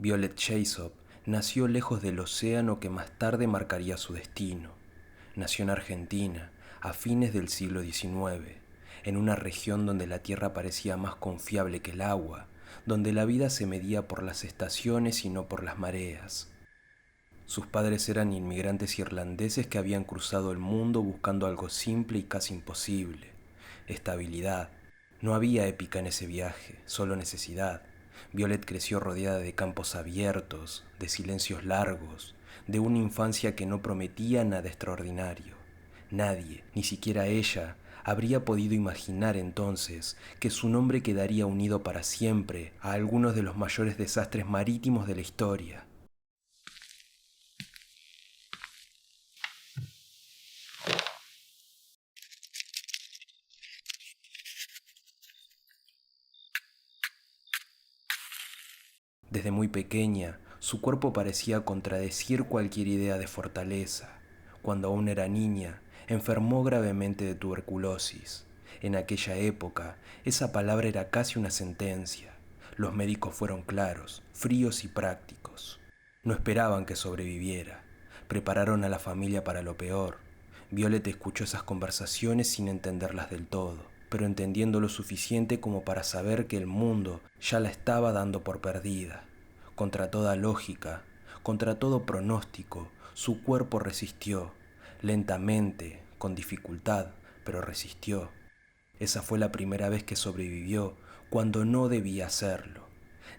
Violet Jessop nació lejos del océano que más tarde marcaría su destino. Nació en Argentina, a fines del siglo XIX, en una región donde la tierra parecía más confiable que el agua, donde la vida se medía por las estaciones y no por las mareas. Sus padres eran inmigrantes irlandeses que habían cruzado el mundo buscando algo simple y casi imposible: estabilidad. No había épica en ese viaje, solo necesidad. Violet creció rodeada de campos abiertos, de silencios largos, de una infancia que no prometía nada extraordinario. Nadie, ni siquiera ella, habría podido imaginar entonces que su nombre quedaría unido para siempre a algunos de los mayores desastres marítimos de la historia. Desde muy pequeña, su cuerpo parecía contradecir cualquier idea de fortaleza. Cuando aún era niña, enfermó gravemente de tuberculosis. En aquella época, esa palabra era casi una sentencia. Los médicos fueron claros, fríos y prácticos. No esperaban que sobreviviera. Prepararon a la familia para lo peor. Violet escuchó esas conversaciones sin entenderlas del todo, pero entendiendo lo suficiente como para saber que el mundo ya la estaba dando por perdida. Contra toda lógica, contra todo pronóstico, su cuerpo resistió, lentamente, con dificultad, pero resistió. Esa fue la primera vez que sobrevivió cuando no debía hacerlo.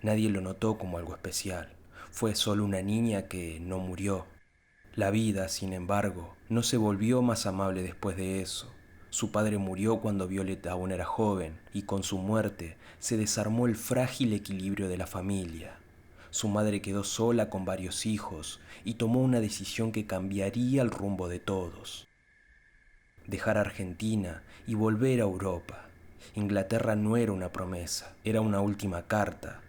Nadie lo notó como algo especial. Fue solo una niña que no murió. La vida, sin embargo, no se volvió más amable después de eso. Su padre murió cuando Violet aún era joven, y con su muerte se desarmó el frágil equilibrio de la familia. Su madre quedó sola con varios hijos y tomó una decisión que cambiaría el rumbo de todos: dejar Argentina y volver a Europa. Inglaterra no era una promesa, era una última carta.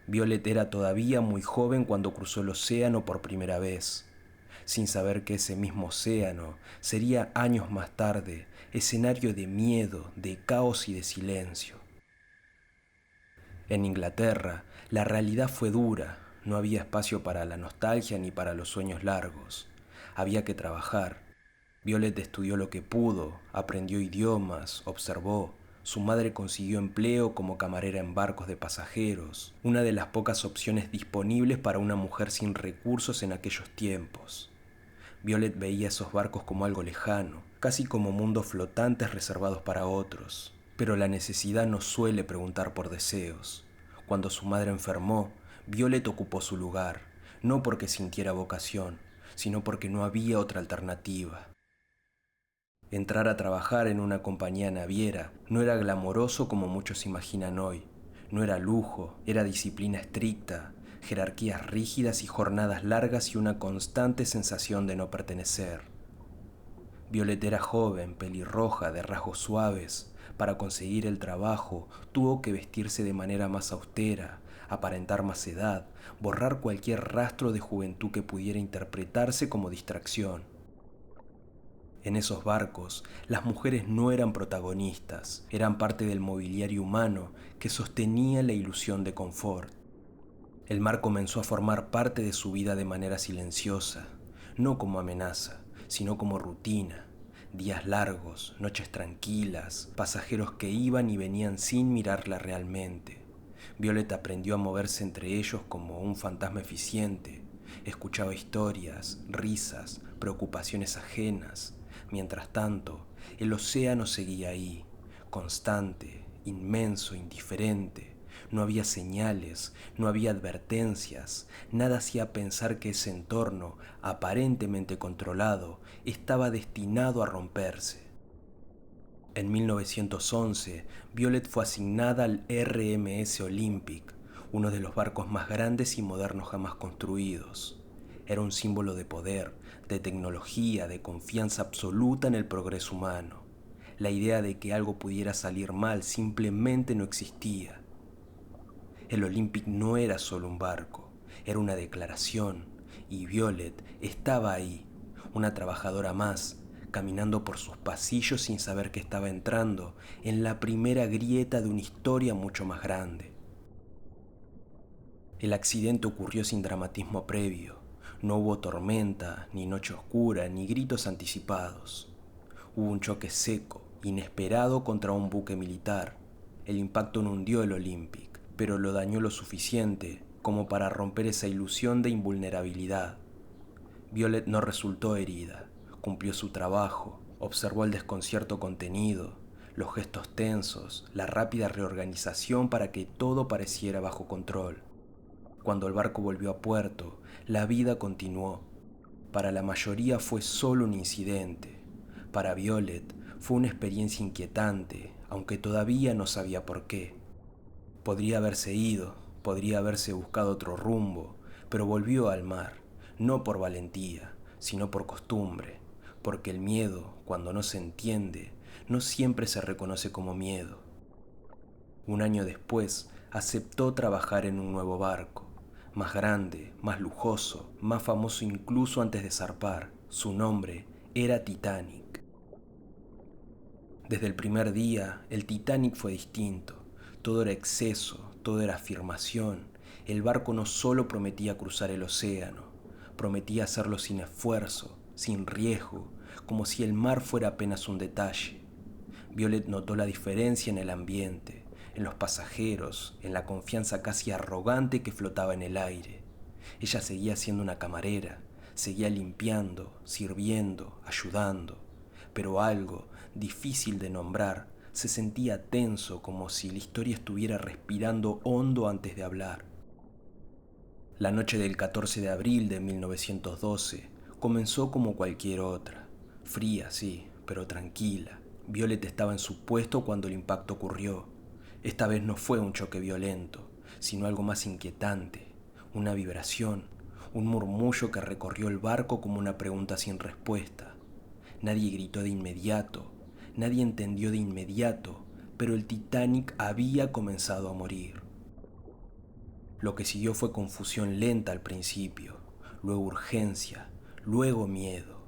Violet era todavía muy joven cuando cruzó el océano por primera vez, sin saber que ese mismo océano sería años más tarde escenario de miedo, de caos y de silencio. En Inglaterra, la realidad fue dura, no había espacio para la nostalgia ni para los sueños largos. Había que trabajar. Violet estudió lo que pudo, aprendió idiomas, observó. Su madre consiguió empleo como camarera en barcos de pasajeros, una de las pocas opciones disponibles para una mujer sin recursos en aquellos tiempos. Violet veía esos barcos como algo lejano, casi como mundos flotantes reservados para otros. Pero la necesidad no suele preguntar por deseos. Cuando su madre enfermó, Violet ocupó su lugar, no porque sintiera vocación, sino porque no había otra alternativa. Entrar a trabajar en una compañía naviera no era glamoroso como muchos imaginan hoy. No era lujo, era disciplina estricta, jerarquías rígidas y jornadas largas y una constante sensación de no pertenecer. Violet era joven, pelirroja, de rasgos suaves. Para conseguir el trabajo tuvo que vestirse de manera más austera, aparentar más edad, borrar cualquier rastro de juventud que pudiera interpretarse como distracción. En esos barcos, las mujeres no eran protagonistas, eran parte del mobiliario humano que sostenía la ilusión de confort. El mar comenzó a formar parte de su vida de manera silenciosa, no como amenaza, sino como rutina. Días largos, noches tranquilas, pasajeros que iban y venían sin mirarla realmente. Violet aprendió a moverse entre ellos como un fantasma eficiente. Escuchaba historias, risas, preocupaciones ajenas. Mientras tanto, el océano seguía ahí, constante, inmenso, indiferente. No había señales, no había advertencias, nada hacía pensar que ese entorno, aparentemente controlado, estaba destinado a romperse. En 1911, Violet fue asignada al RMS Olympic, uno de los barcos más grandes y modernos jamás construidos. Era un símbolo de poder, de tecnología, de confianza absoluta en el progreso humano. La idea de que algo pudiera salir mal simplemente no existía. El Olympic no era solo un barco, era una declaración, y Violet estaba ahí, una trabajadora más, caminando por sus pasillos sin saber que estaba entrando en la primera grieta de una historia mucho más grande. El accidente ocurrió sin dramatismo previo. No hubo tormenta, ni noche oscura, ni gritos anticipados. Hubo un choque seco, inesperado contra un buque militar. El impacto no hundió el Olympic, pero lo dañó lo suficiente como para romper esa ilusión de invulnerabilidad. Violet no resultó herida, cumplió su trabajo, observó el desconcierto contenido, los gestos tensos, la rápida reorganización para que todo pareciera bajo control. Cuando el barco volvió a puerto, la vida continuó. Para la mayoría fue solo un incidente. Para Violet fue una experiencia inquietante, aunque todavía no sabía por qué. Podría haberse ido, podría haberse buscado otro rumbo, pero volvió al mar, no por valentía, sino por costumbre, porque el miedo, cuando no se entiende, no siempre se reconoce como miedo. Un año después, aceptó trabajar en un nuevo barco, más grande, más lujoso, más famoso incluso antes de zarpar. Su nombre era Titanic. Desde el primer día, el Titanic fue distinto. Todo era exceso, todo era afirmación. El barco no solo prometía cruzar el océano, prometía hacerlo sin esfuerzo, sin riesgo, como si el mar fuera apenas un detalle. Violet notó la diferencia en el ambiente, en los pasajeros, en la confianza casi arrogante que flotaba en el aire. Ella seguía siendo una camarera, seguía limpiando, sirviendo, ayudando, pero algo, difícil de nombrar, se sentía tenso, como si la historia estuviera respirando hondo antes de hablar. La noche del 14 de abril de 1912 comenzó como cualquier otra, fría, sí, pero tranquila. Violet estaba en su puesto cuando el impacto ocurrió. Esta vez no fue un choque violento, sino algo más inquietante, una vibración, un murmullo que recorrió el barco como una pregunta sin respuesta. Nadie gritó de inmediato, nadie entendió de inmediato, pero el Titanic había comenzado a morir. Lo que siguió fue confusión lenta al principio, luego urgencia, luego miedo.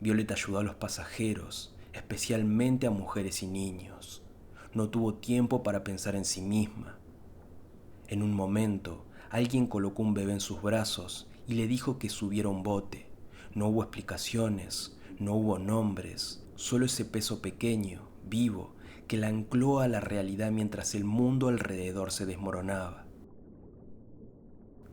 Violet ayudó a los pasajeros, especialmente a mujeres y niños. No tuvo tiempo para pensar en sí misma. En un momento, alguien colocó un bebé en sus brazos y le dijo que subiera a un bote. No hubo explicaciones, no hubo nombres, solo ese peso pequeño, vivo, que la ancló a la realidad mientras el mundo alrededor se desmoronaba.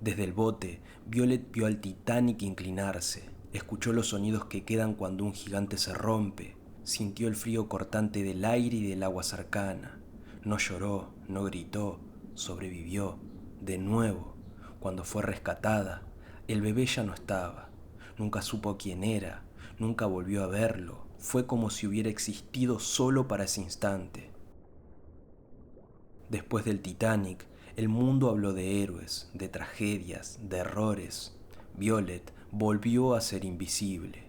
Desde el bote, Violet vio al Titanic inclinarse, escuchó los sonidos que quedan cuando un gigante se rompe, sintió el frío cortante del aire y del agua cercana. No lloró, no gritó, sobrevivió. De nuevo, cuando fue rescatada, el bebé ya no estaba. Nunca supo quién era, nunca volvió a verlo. Fue como si hubiera existido solo para ese instante. Después del Titanic, el mundo habló de héroes, de tragedias, de errores. Violet volvió a ser invisible.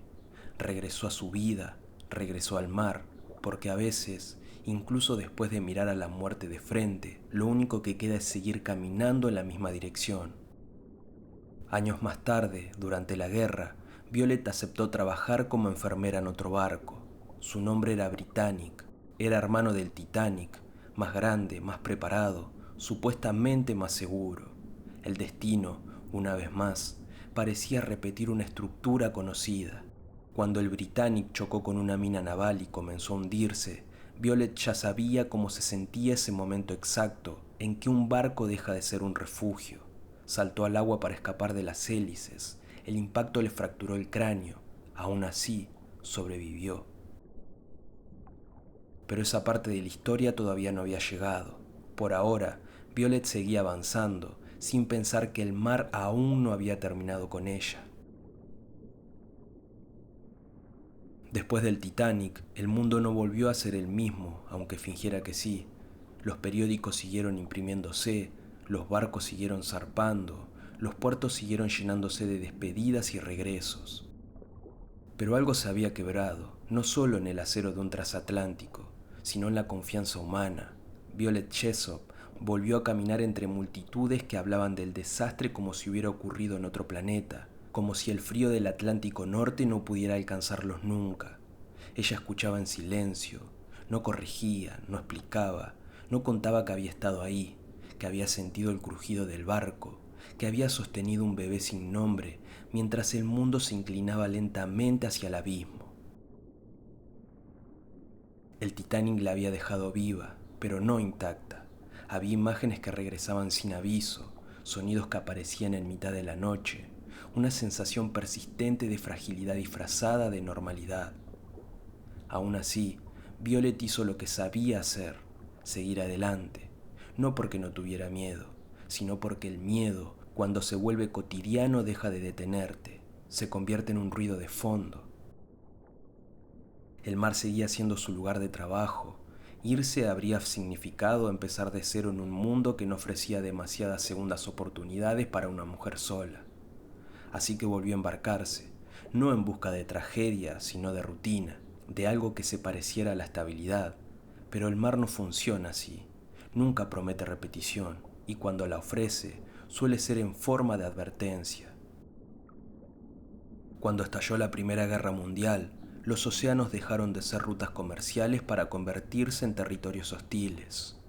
Regresó a su vida, regresó al mar, porque a veces, incluso después de mirar a la muerte de frente, lo único que queda es seguir caminando en la misma dirección. Años más tarde, durante la guerra, Violet aceptó trabajar como enfermera en otro barco. Su nombre era Britannic, era hermano del Titanic, más grande, más preparado, supuestamente más seguro. El destino, una vez más, parecía repetir una estructura conocida. Cuando el Britannic chocó con una mina naval y comenzó a hundirse, Violet ya sabía cómo se sentía ese momento exacto en que un barco deja de ser un refugio. Saltó al agua para escapar de las hélices. El impacto le fracturó el cráneo. Aún así, sobrevivió. Pero esa parte de la historia todavía no había llegado. Por ahora, Violet seguía avanzando, sin pensar que el mar aún no había terminado con ella. Después del Titanic, el mundo no volvió a ser el mismo, aunque fingiera que sí. Los periódicos siguieron imprimiéndose, los barcos siguieron zarpando, los puertos siguieron llenándose de despedidas y regresos. Pero algo se había quebrado, no solo en el acero de un transatlántico, sino en la confianza humana. Violet Jessop volvió a caminar entre multitudes que hablaban del desastre como si hubiera ocurrido en otro planeta, como si el frío del Atlántico Norte no pudiera alcanzarlos nunca. Ella escuchaba en silencio, no corregía, no explicaba, no contaba que había estado ahí, que había sentido el crujido del barco, que había sostenido un bebé sin nombre mientras el mundo se inclinaba lentamente hacia el abismo. El Titanic la había dejado viva, pero no intacta. Había imágenes que regresaban sin aviso, sonidos que aparecían en mitad de la noche, una sensación persistente de fragilidad disfrazada de normalidad. Aún así, Violet hizo lo que sabía hacer, seguir adelante, no porque no tuviera miedo, sino porque el miedo, cuando se vuelve cotidiano, deja de detenerte, se convierte en un ruido de fondo. El mar seguía siendo su lugar de trabajo. Irse habría significado empezar de cero en un mundo que no ofrecía demasiadas segundas oportunidades para una mujer sola. Así que volvió a embarcarse, no en busca de tragedia, sino de rutina, de algo que se pareciera a la estabilidad. Pero el mar no funciona así, nunca promete repetición, y cuando la ofrece, suele ser en forma de advertencia. Cuando estalló la Primera Guerra Mundial, los océanos dejaron de ser rutas comerciales para convertirse en territorios hostiles.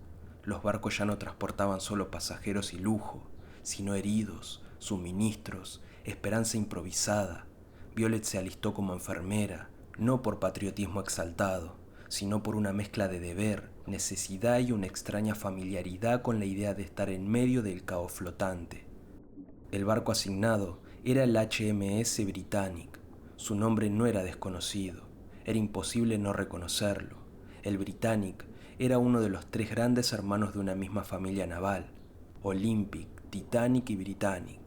Los barcos ya no transportaban solo pasajeros y lujo, sino heridos, suministros, esperanza improvisada. Violet se alistó como enfermera, no por patriotismo exaltado, sino por una mezcla de deber, necesidad y una extraña familiaridad con la idea de estar en medio del caos flotante. El barco asignado era el HMS Britannic. Su nombre no era desconocido, era imposible no reconocerlo. El Britannic era uno de los tres grandes hermanos de una misma familia naval, Olympic, Titanic y Britannic.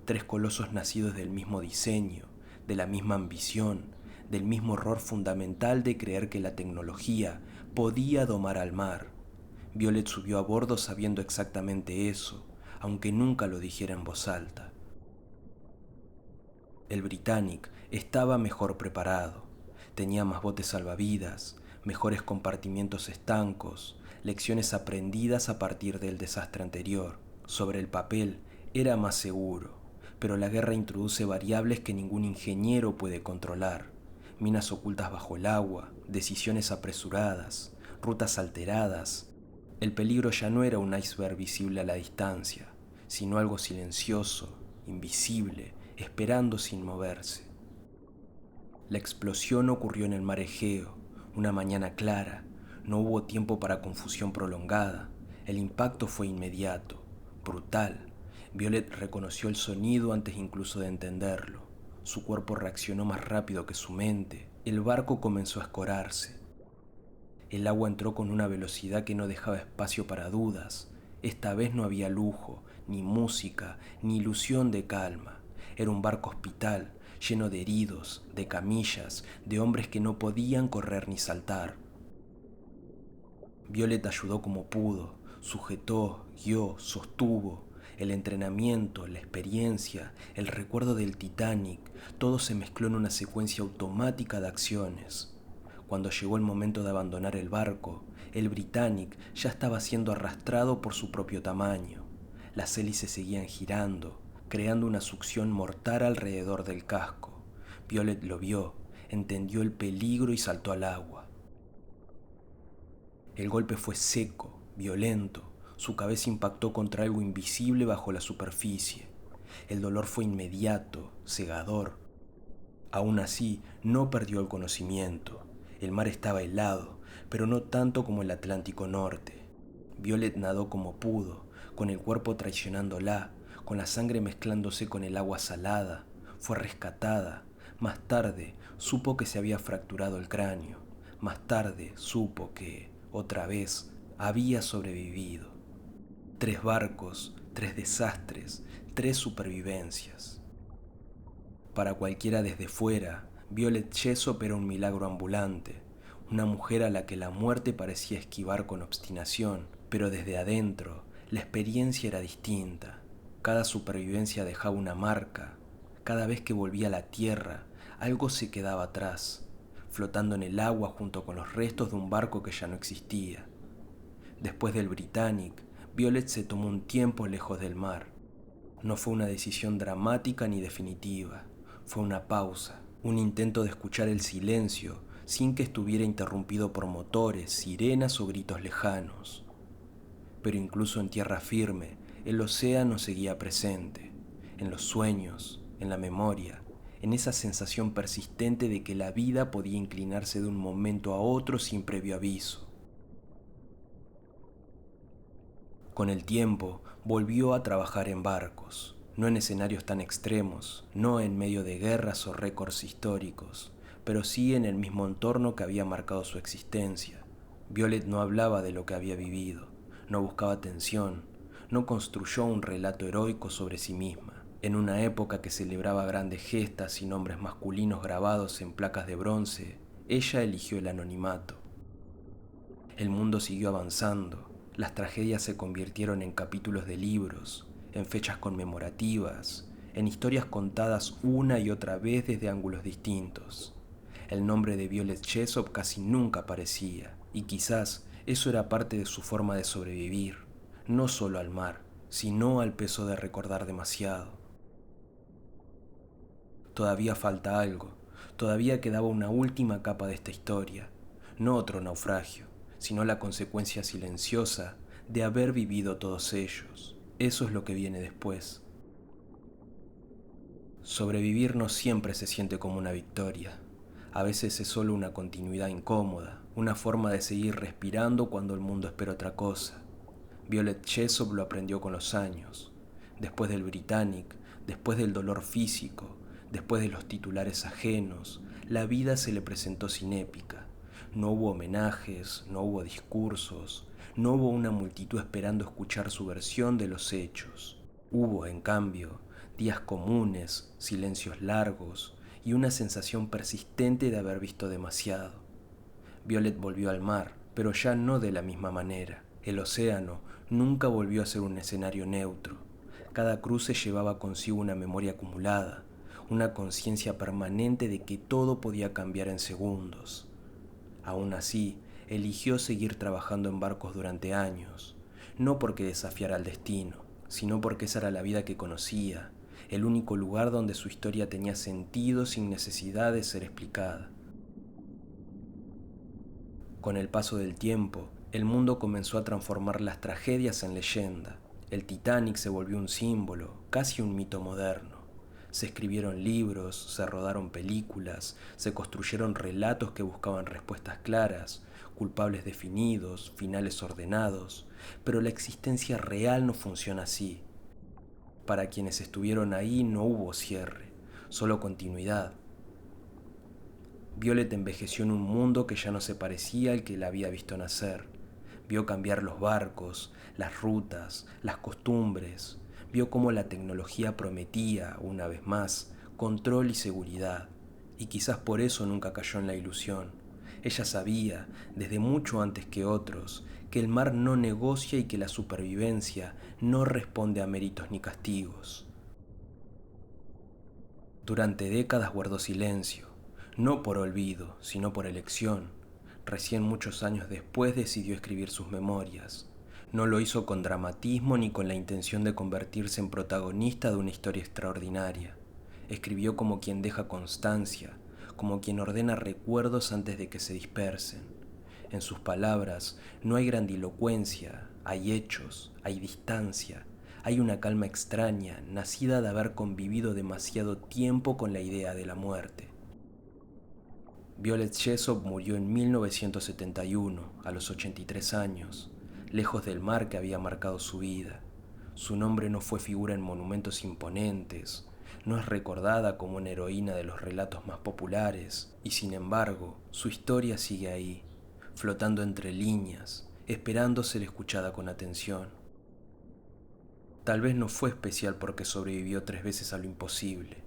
Tres colosos nacidos del mismo diseño, de la misma ambición, del mismo error fundamental de creer que la tecnología podía domar al mar. Violet subió a bordo sabiendo exactamente eso, aunque nunca lo dijera en voz alta. El Britannic estaba mejor preparado. Tenía más botes salvavidas, mejores compartimientos estancos, lecciones aprendidas a partir del desastre anterior. Sobre el papel era más seguro, pero la guerra introduce variables que ningún ingeniero puede controlar. Minas ocultas bajo el agua, decisiones apresuradas, rutas alteradas. El peligro ya no era un iceberg visible a la distancia, sino algo silencioso, invisible, esperando sin moverse. La explosión ocurrió en el mar Egeo, una mañana clara. No hubo tiempo para confusión prolongada. El impacto fue inmediato, brutal. Violet reconoció el sonido antes incluso de entenderlo. Su cuerpo reaccionó más rápido que su mente. El barco comenzó a escorarse. El agua entró con una velocidad que no dejaba espacio para dudas. Esta vez no había lujo, ni música, ni ilusión de calma. Era un barco hospital, lleno de heridos, de camillas, de hombres que no podían correr ni saltar. Violet ayudó como pudo, sujetó, guió, sostuvo. El entrenamiento, la experiencia, el recuerdo del Titanic, todo se mezcló en una secuencia automática de acciones. Cuando llegó el momento de abandonar el barco, el Britannic ya estaba siendo arrastrado por su propio tamaño. Las hélices seguían girando, creando una succión mortal alrededor del casco. Violet lo vio, entendió el peligro y saltó al agua. El golpe fue seco, violento. Su cabeza impactó contra algo invisible bajo la superficie. El dolor fue inmediato, cegador. Aún así, no perdió el conocimiento. El mar estaba helado, pero no tanto como el Atlántico Norte. Violet nadó como pudo, con el cuerpo traicionándola, con la sangre mezclándose con el agua salada. Fue rescatada. Más tarde, supo que se había fracturado el cráneo. Más tarde, supo que, otra vez, había sobrevivido. 3 barcos, 3 desastres, 3 supervivencias. Para cualquiera desde fuera, Violet Jessop era un milagro ambulante, una mujer a la que la muerte parecía esquivar con obstinación, pero desde adentro la experiencia era distinta. Cada supervivencia dejaba una marca. Cada vez que volvía a la tierra, algo se quedaba atrás, flotando en el agua junto con los restos de un barco que ya no existía. Después del Britannic, Violet se tomó un tiempo lejos del mar. No fue una decisión dramática ni definitiva, fue una pausa, un intento de escuchar el silencio sin que estuviera interrumpido por motores, sirenas o gritos lejanos. Pero incluso en tierra firme, el océano seguía presente, en los sueños, en la memoria, en esa sensación persistente de que la vida podía inclinarse de un momento a otro sin previo aviso. Con el tiempo, volvió a trabajar en barcos, no en escenarios tan extremos, no en medio de guerras o récords históricos, pero sí en el mismo entorno que había marcado su existencia. Violet no hablaba de lo que había vivido, no buscaba atención, no construyó un relato heroico sobre sí misma. En una época que celebraba grandes gestas y nombres masculinos grabados en placas de bronce, ella eligió el anonimato. El mundo siguió avanzando, las tragedias se convirtieron en capítulos de libros, en fechas conmemorativas, en historias contadas una y otra vez desde ángulos distintos. El nombre de Violet Jessop casi nunca aparecía, y quizás eso era parte de su forma de sobrevivir, no solo al mar, sino al peso de recordar demasiado. Todavía falta algo, todavía quedaba una última capa de esta historia, no otro naufragio, sino la consecuencia silenciosa de haber vivido todos ellos. Eso es lo que viene después. Sobrevivir no siempre se siente como una victoria. A veces es solo una continuidad incómoda, una forma de seguir respirando cuando el mundo espera otra cosa. Violet Jessop lo aprendió con los años. Después del Britannic, después del dolor físico, después de los titulares ajenos, la vida se le presentó sin épica. No hubo homenajes, no hubo discursos, no hubo una multitud esperando escuchar su versión de los hechos. Hubo, en cambio, días comunes, silencios largos y una sensación persistente de haber visto demasiado. Violet volvió al mar, pero ya no de la misma manera. El océano nunca volvió a ser un escenario neutro. Cada cruce llevaba consigo una memoria acumulada, una conciencia permanente de que todo podía cambiar en segundos. Aún así, eligió seguir trabajando en barcos durante años, no porque desafiara al destino, sino porque esa era la vida que conocía, el único lugar donde su historia tenía sentido sin necesidad de ser explicada. Con el paso del tiempo, el mundo comenzó a transformar las tragedias en leyenda. El Titanic se volvió un símbolo, casi un mito moderno. Se escribieron libros, se rodaron películas, se construyeron relatos que buscaban respuestas claras, culpables definidos, finales ordenados, pero la existencia real no funciona así. Para quienes estuvieron ahí no hubo cierre, solo continuidad. Violet envejeció en un mundo que ya no se parecía al que la había visto nacer. Vio cambiar los barcos, las rutas, las costumbres. Vio cómo la tecnología prometía, una vez más, control y seguridad. Y quizás por eso nunca cayó en la ilusión. Ella sabía, desde mucho antes que otros, que el mar no negocia y que la supervivencia no responde a méritos ni castigos. Durante décadas guardó silencio, no por olvido, sino por elección. Recién muchos años después decidió escribir sus memorias. No lo hizo con dramatismo ni con la intención de convertirse en protagonista de una historia extraordinaria. Escribió como quien deja constancia, como quien ordena recuerdos antes de que se dispersen. En sus palabras no hay grandilocuencia, hay hechos, hay distancia, hay una calma extraña, nacida de haber convivido demasiado tiempo con la idea de la muerte. Violet Jessop murió en 1971, a los 83 años, lejos del mar que había marcado su vida. Su nombre no fue figura en monumentos imponentes, no es recordada como una heroína de los relatos más populares, y sin embargo, su historia sigue ahí, flotando entre líneas, esperando ser escuchada con atención. Tal vez no fue especial porque sobrevivió 3 veces a lo imposible.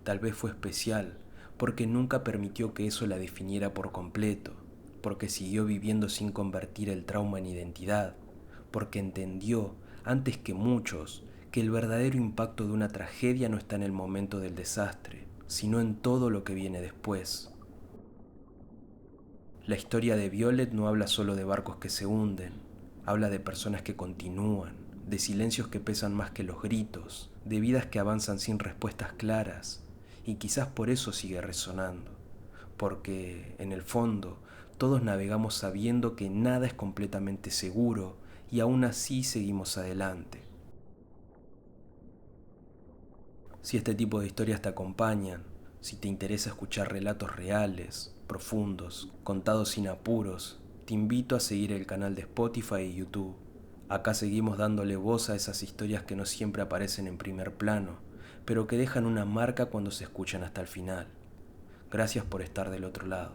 Tal vez fue especial porque nunca permitió que eso la definiera por completo, porque siguió viviendo sin convertir el trauma en identidad, porque entendió, antes que muchos, que el verdadero impacto de una tragedia no está en el momento del desastre, sino en todo lo que viene después. La historia de Violet no habla solo de barcos que se hunden, habla de personas que continúan, de silencios que pesan más que los gritos, de vidas que avanzan sin respuestas claras, y quizás por eso sigue resonando, porque, en el fondo, todos navegamos sabiendo que nada es completamente seguro y aún así seguimos adelante. Si este tipo de historias te acompañan, si te interesa escuchar relatos reales, profundos, contados sin apuros, te invito a seguir el canal de Spotify y YouTube. Acá seguimos dándole voz a esas historias que no siempre aparecen en primer plano, pero que dejan una marca cuando se escuchan hasta el final. Gracias por estar del otro lado.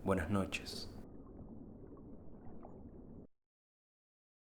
Buenas noches.